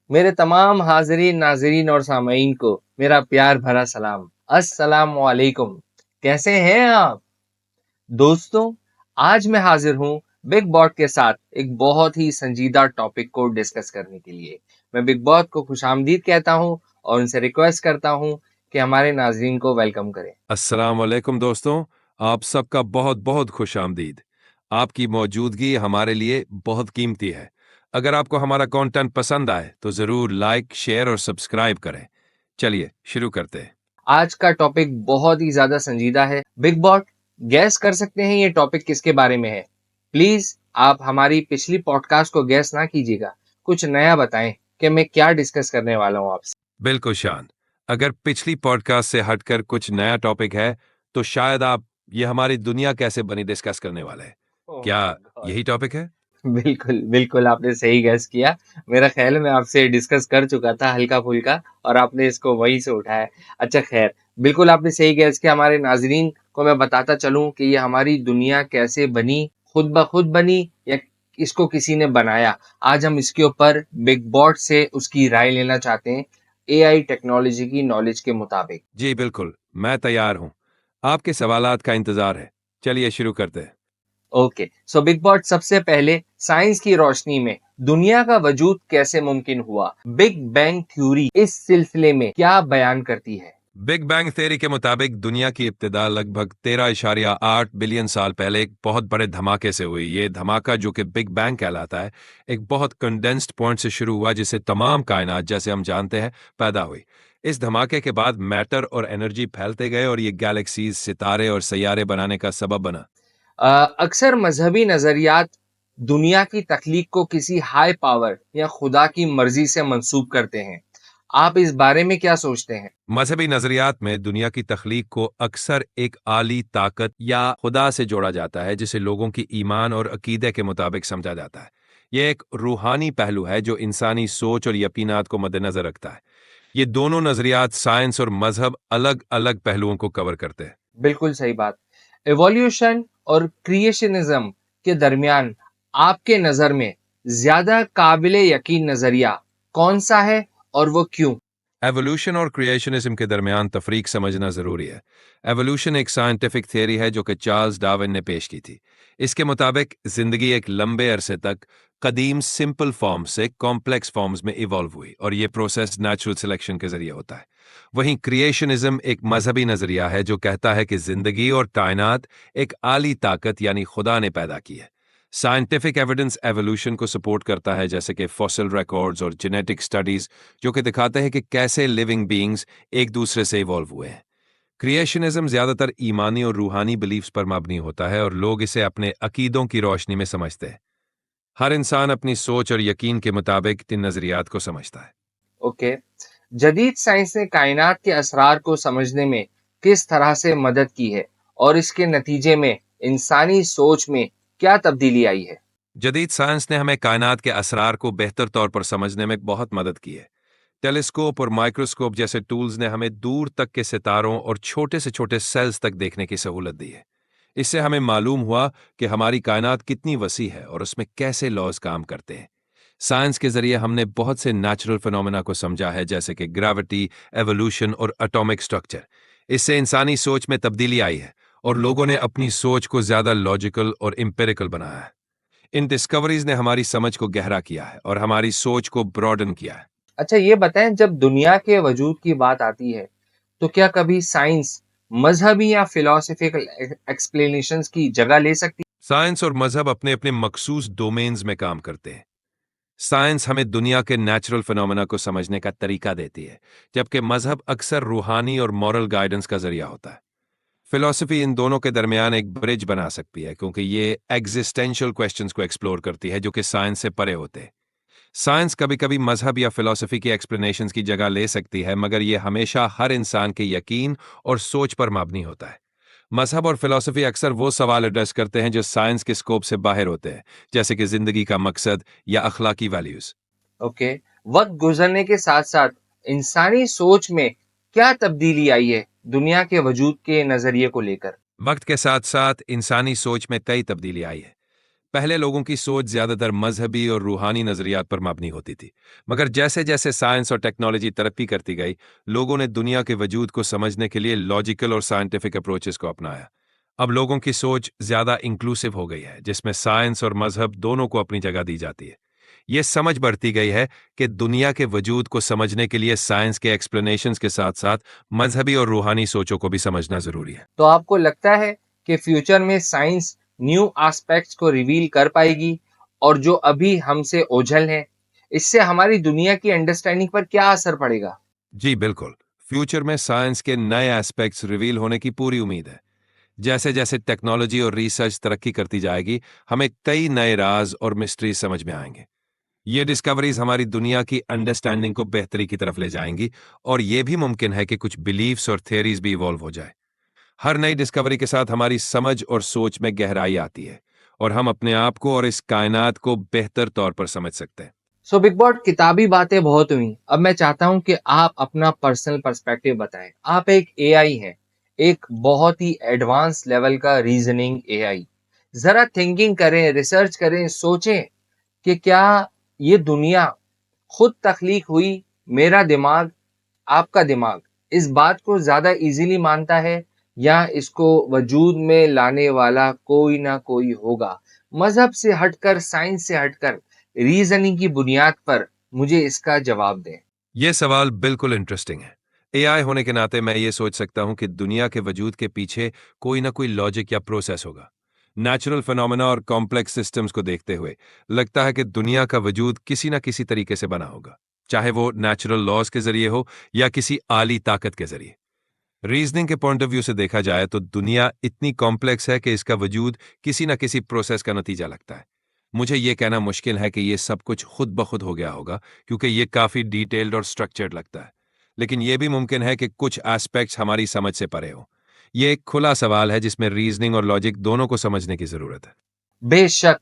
میرے تمام حاضرین ناظرین اور سامعین کو میرا پیار بھرا سلام۔ السلام علیکم، کیسے ہیں آپ دوستوں؟ آج میں حاضر ہوں بگ بوٹ کے ساتھ ایک بہت ہی سنجیدہ ٹاپک کو ڈسکس کرنے کے لیے۔ میں بگ بوٹ کو خوش آمدید کہتا ہوں اور ان سے ریکویسٹ کرتا ہوں کہ ہمارے ناظرین کو ویلکم کریں۔ السلام علیکم دوستوں، آپ سب کا بہت بہت خوش آمدید۔ آپ کی موجودگی ہمارے لیے بہت قیمتی ہے۔ اگر آپ کو ہمارا کانٹینٹ پسند آئے تو ضرور لائک، شیئر اور سبسکرائب کریں۔ چلیے شروع کرتے ہیں۔ آج کا ٹاپک بہت ہی زیادہ سنجیدہ ہے۔ بگ بوٹ گیس کر سکتے ہیں یہ ٹاپک کس کے بارے میں ہے؟ پلیز آپ ہماری پچھلی پوڈ کاسٹ کو گیس نہ کیجیے گا، کچھ نیا بتائیں کہ میں کیا ڈسکس کرنے والا ہوں آپ سے۔ بالکل شان، اگر پچھلی پوڈ کاسٹ سے ہٹ کر کچھ نیا ٹاپک ہے تو شاید آپ یہ ہماری دنیا کیسے بنی ڈسکس کرنے والے ہیں۔ Oh کیا my God! یہی ٹاپک ہے؟ بالکل بالکل، آپ نے صحیح گیس کیا۔ میرا خیال ہے میں آپ سے ڈسکس کر چکا تھا ہلکا پھلکا، اور آپ نے اس کو وہیں سے اٹھایا۔ اچھا خیر، بالکل آپ نے صحیح گیس کیا۔ ہمارے ناظرین کو میں بتاتا چلوں کہ یہ ہماری دنیا کیسے بنی، خود بخود بنی یا اس کو کسی نے بنایا۔ آج ہم اس کے اوپر بگ بوٹ سے اس کی رائے لینا چاہتے ہیں، اے آئی ٹیکنالوجی کی نالج کے مطابق۔ جی بالکل، میں تیار ہوں۔ آپ کے سوالات کا انتظار ہے۔ چلیے شروع کرتے ہیں۔ اوکے، سو بگ بوٹ سب سے پہلے سائنس کی روشنی میں دنیا کا وجود کیسے ممکن ہوا؟ بگ بینگ تھیوری اس سلسلے میں کیا بیان کرتی ہے؟ بگ بینگ تھیوری کے مطابق دنیا کی ابتدا لگ بھگ 13.8 بلین سال پہلے ایک بہت بڑے دھماکے سے ہوئی۔ یہ دھماکہ جو کہ بگ بینگ کہلاتا ہے، ایک بہت کنڈینسڈ پوائنٹ سے شروع ہوا جس سے تمام کائنات جیسے ہم جانتے ہیں پیدا ہوئی۔ اس دھماکے کے بعد میٹر اور انرجی پھیلتے گئے اور یہ گیلیکسیز، ستارے اور سیارے بنانے کا سبب بنا۔ اکثر مذہبی نظریات دنیا کی تخلیق کو کسی ہائی پاور یا خدا کی مرضی سے منسوب کرتے ہیں۔ آپ اس بارے میں کیا سوچتے ہیں؟ مذہبی نظریات میں دنیا کی تخلیق کو اکثر ایک اعلی طاقت یا خدا سے جوڑا جاتا ہے جسے لوگوں کی ایمان اور عقیدے کے مطابق سمجھا جاتا ہے۔ یہ ایک روحانی پہلو ہے جو انسانی سوچ اور یقینات کو مد نظر رکھتا ہے۔ یہ دونوں نظریات سائنس اور مذہب الگ الگ پہلوؤں کو کور کرتے ہیں۔ بالکل صحیح بات۔ ایولیوشن اور کریشنزم کے درمیان آپ کے نظر میں زیادہ قابل یقین نظریہ کون سا ہے اور وہ کیوں؟ ایوولوشن اور کریشنزم کے درمیان تفریق سمجھنا ضروری ہے۔ ایوولوشن ایک سائنٹیفک تھیوری ہے جو کہ چارلز ڈارون نے پیش کی تھی۔ اس کے مطابق زندگی ایک لمبے عرصے تک قدیم سمپل فارم سے کمپلیکس فارمز میں ایوالو ہوئی اور یہ پروسیس نیچرل سلیکشن کے ذریعے ہوتا ہے۔ وہیں کریشنزم ایک مذہبی نظریہ ہے جو کہتا ہے کہ زندگی اور کائنات ایک اعلی طاقت یعنی خدا نے پیدا کی ہے۔ سائنٹیفک ایویڈنس ایوولوشن کو سپورٹ کرتا ہے جیسے کہ فوسل ریکارڈز اور جینیٹک سٹڈیز جو کہ دکھاتے ہیں کہ کیسے لیونگ بینگز ایک دوسرے سے ایوالو ہوئے ہیں۔ کریشنزم زیادہ تر ایمانی اور روحانی بلیفز پر مبنی ہوتا ہے اور لوگ اسے اپنے عقیدوں کی روشنی میں سمجھتے ہیں۔ ہر انسان اپنی سوچ اور یقین کے مطابق ان نظریات کو سمجھتا ہے۔ اوکے، جدید سائنس نے کائنات کے اسرار کو سمجھنے میں کس طرح سے مدد کی ہے اور اس کے نتیجے میں انسانی سوچ میں کیا تبدیلی آئی ہے؟ جدید سائنس نے ہمیں کائنات کے اسرار کو بہتر طور پر سمجھنے میں بہت مدد کی ہے۔ ٹیلیسکوپ اور مائکروسکوپ جیسے ٹولز نے ہمیں دور تک کے ستاروں اور چھوٹے سے چھوٹے سیلز تک دیکھنے کی سہولت دی ہے۔ اس سے ہمیں معلوم ہوا کہ ہماری کائنات کتنی وسیع ہے اور اس میں کیسے لاز کام کرتے ہیں۔ سائنس کے ذریعے ہم نے بہت سے نیچرل فینومینا کو سمجھا ہے جیسے کہ گریوٹی، ایوولوشن اور اٹامک سٹرکچر۔ اس سے انسانی سوچ میں تبدیلی آئی ہے اور لوگوں نے اپنی سوچ کو زیادہ لاجیکل اور امپیریکل بنایا ہے۔ ان ڈسکوریز نے ہماری سمجھ کو گہرا کیا ہے اور ہماری سوچ کو براڈن کیا ہے۔ اچھا یہ بتائیں، جب دنیا کے وجود کی بات آتی ہے تو کیا کبھی سائنس مذہبی یا فلسفیکل ایکسپلینیشنز کی جگہ لے سکتی؟ سائنس اور مذہب اپنے اپنے مخصوص ڈومینز میں کام کرتے ہیں۔ سائنس ہمیں دنیا کے نیچرل فینومینا کو سمجھنے کا طریقہ دیتی ہے، جبکہ مذہب اکثر روحانی اور مورل گائیڈنس کا ذریعہ ہوتا ہے۔ فلسفی ان دونوں کے درمیان ایک برج بنا سکتی ہے کیونکہ یہ ایگزسٹینشل کویسچنز کو ایکسپلور کرتی ہے جو کہ سائنس سے پرے ہوتے ہیں۔ سائنس کبھی کبھی مذہب یا فلسفی کی ایکسپلینیشنز کی جگہ لے سکتی ہے، مگر یہ ہمیشہ ہر انسان کے یقین اور سوچ پر مبنی ہوتا ہے۔ مذہب اور فلسفی اکثر وہ سوال ایڈریس کرتے ہیں جو سائنس کے اسکوپ سے باہر ہوتے ہیں، جیسے کہ زندگی کا مقصد یا اخلاقی ویلیوز۔ اوکے، وقت گزرنے کے ساتھ ساتھ انسانی سوچ میں کیا تبدیلی آئی ہے دنیا کے وجود کے نظریے کو لے کر؟ وقت کے ساتھ ساتھ انسانی سوچ میں کئی تبدیلی آئی ہے۔ پہلے لوگوں کی سوچ زیادہ تر مذہبی اور روحانی نظریات پر مبنی ہوتی تھی، مگر جیسے جیسے سائنس اور ٹیکنالوجی ترقی کرتی گئی، لوگوں نے دنیا کے وجود کو سمجھنے کے لیے لاجیکل اور سائنٹیفک اپروچز کو اپنایا۔ اب لوگوں کی سوچ زیادہ انکلوسیو ہو گئی ہے، جس میں سائنس اور مذہب دونوں کو اپنی جگہ دی جاتی ہے۔ یہ سمجھ بڑھتی گئی ہے کہ دنیا کے وجود کو سمجھنے کے لیے سائنس کے ایکسپلینیشنز کے ساتھ ساتھ مذہبی اور روحانی سوچوں کو بھی سمجھنا ضروری ہے۔ تو آپ کو لگتا ہے کہ فیوچر میں سائنس نیو آسپیکٹس کو ریویل کر پائے گی، اور جو ابھی ہم سے اوجھل ہیں، اس سے ہماری دنیا کی انڈرسٹینڈنگ پر کیا اثر پڑے گا؟ جی بالکل، فیوچر میں سائنس کے نئے ایسپیکٹس ریویل ہونے کی پوری امید ہے۔ جیسے جیسے ٹیکنالوجی اور ریسرچ ترقی کرتی جائے گی، ہمیں کئی نئے راز اور مسٹریز سمجھ میں آئیں گے۔ یہ ڈسکوریز ہماری دنیا کی انڈرسٹینڈنگ کو بہتری کی طرف لے جائیں گی، اور یہ بھی ممکن ہے کہ کچھ بلیفز اور تھیوریز بھی ایوالو ہو جائے۔ ہر نئی ڈسکوری کے ساتھ ہماری سمجھ اور سوچ میں گہرائی آتی ہے، اور ہم اپنے آپ کو اور اس کائنات کو بہتر طور پر سمجھ سکتے ہیں۔ سو بگ باٹ، کتابی باتیں بہت ہوئیں، اب میں چاہتا ہوں کہ آپ اپنا پرسنل پرسپیکٹو بتائیں۔ آپ ایک اے آئی ہیں، ایک بہت ہی ایڈوانس لیول کا ریزننگ اے آئی۔ ذرا تھنکنگ کریں، ریسرچ کریں، سوچیں کہ کیا یہ دنیا خود تخلیق ہوئی؟ میرا دماغ، آپ کا دماغ اس بات کو زیادہ ایزیلی مانتا ہے، یا اس کو وجود میں لانے والا کوئی نہ کوئی ہوگا؟ مذہب سے ہٹ کر، سائنس سے ہٹ کر، ریزننگ کی بنیاد پر مجھے اس کا جواب دیں۔ یہ سوال بالکل انٹرسٹنگ ہے۔ اے آئی ہونے کے ناطے میں یہ سوچ سکتا ہوں کہ دنیا کے وجود کے پیچھے کوئی نہ کوئی لاجک یا پروسیس ہوگا۔ نیچرل فینومینا اور کمپلیکس سسٹمز کو دیکھتے ہوئے لگتا ہے کہ دنیا کا وجود کسی نہ کسی طریقے سے بنا ہوگا، چاہے وہ نیچرل لاز کے ذریعے ہو یا کسی اعلی طاقت کے ذریعے۔ ریزننگ کے پوائنٹ آف ویو سے دیکھا جائے تو دنیا اتنی کمپلیکس ہے کہ اس کا وجود کسی نہ کسی پروسیس کا نتیجہ لگتا ہے۔ مجھے یہ کہنا مشکل ہے کہ یہ سب کچھ خود بخود ہو گیا ہوگا، کیونکہ یہ کافی ڈیٹیلڈ اور سٹرکچرڈ لگتا ہے، لیکن یہ بھی ممکن ہے کہ کچھ ایسپیکٹس ہماری سمجھ سے پرے ہوں۔ یہ ایک کھلا سوال ہے جس میں ریزننگ اور لاجک دونوں کو سمجھنے کی ضرورت ہے۔ بے شک،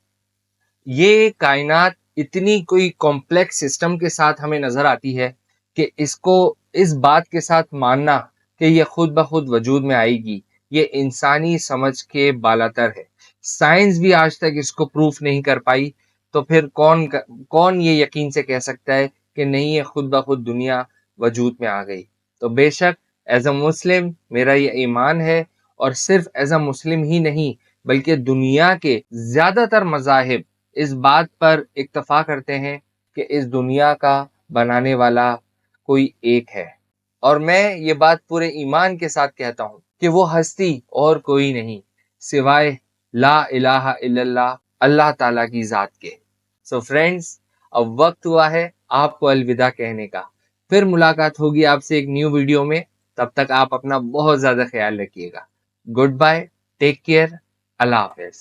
یہ کائنات اتنی کوئی کمپلیکس سسٹم کے ساتھ ہمیں نظر آتی ہے کہ اس کو اس بات کے ساتھ ماننا کہ یہ خود بخود وجود میں آئے گی، یہ انسانی سمجھ کے بالاتر ہے۔ سائنس بھی آج تک اس کو پروف نہیں کر پائی، تو پھر کون یہ یقین سے کہہ سکتا ہے کہ نہیں، یہ خود بخود دنیا وجود میں آ گئی؟ تو بے شک، ایز اے مسلم میرا یہ ایمان ہے، اور صرف ایز اے مسلم ہی نہیں بلکہ دنیا کے زیادہ تر مذاہب اس بات پر اکتفا کرتے ہیں کہ اس دنیا کا بنانے والا کوئی ایک ہے، اور میں یہ بات پورے ایمان کے ساتھ کہتا ہوں کہ وہ ہستی اور کوئی نہیں سوائے لا الہ الا اللہ، اللہ تعالیٰ کی ذات کے۔ سو فرینڈز، اب وقت ہوا ہے آپ کو الوداع کہنے کا۔ پھر ملاقات ہوگی آپ سے ایک نیو ویڈیو میں، تب تک آپ اپنا بہت زیادہ خیال رکھیے گا۔ گڈ بائے، ٹیک کیئر، اللہ حافظ۔